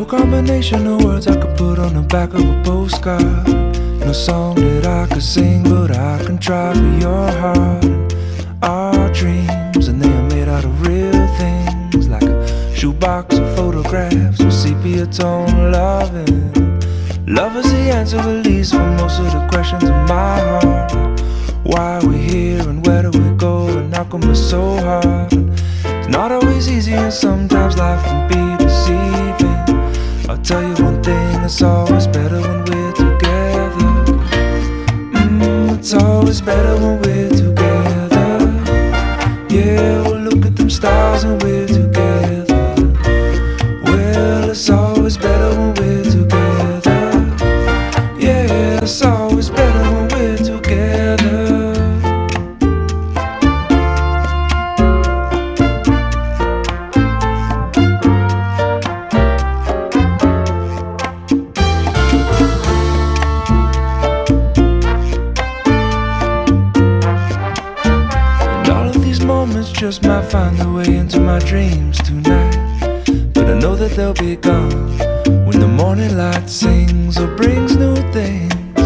combination of words I could put on the back of a postcard. No song that I could sing, but I can try for your heart. And our dreams, and they are made out of real things, like a shoebox of photographs with sepia tone loving. Love is the answer, at least, for most of the questions in my heart. Why are we here and where do we go, and how come it's so hard? It's not always easy and sometimes life can be deceiving. I'll tell you one thing, it's always better when we're together. It's always better when we're together. Yeah, we'll look at them stars and we're together. Well, it's always better when we're together. Yeah, it's always better when we're together. Just might find their way into my dreams tonight, but I know that they'll be gone when the morning light sings or brings new things.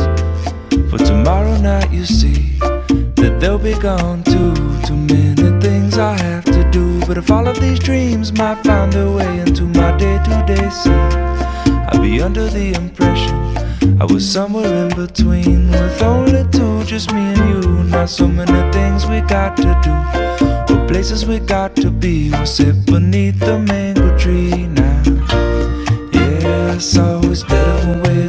For tomorrow night you see that they'll be gone too. Too many things I have to do, but if all of these dreams might find their way into my day-to-day scene, I'd be under the impression I was somewhere in between, with only two, just me and you. Not so many things we got to do, or places we got to be. We'll sit beneath the mango tree now. Yeah, it's always better when we're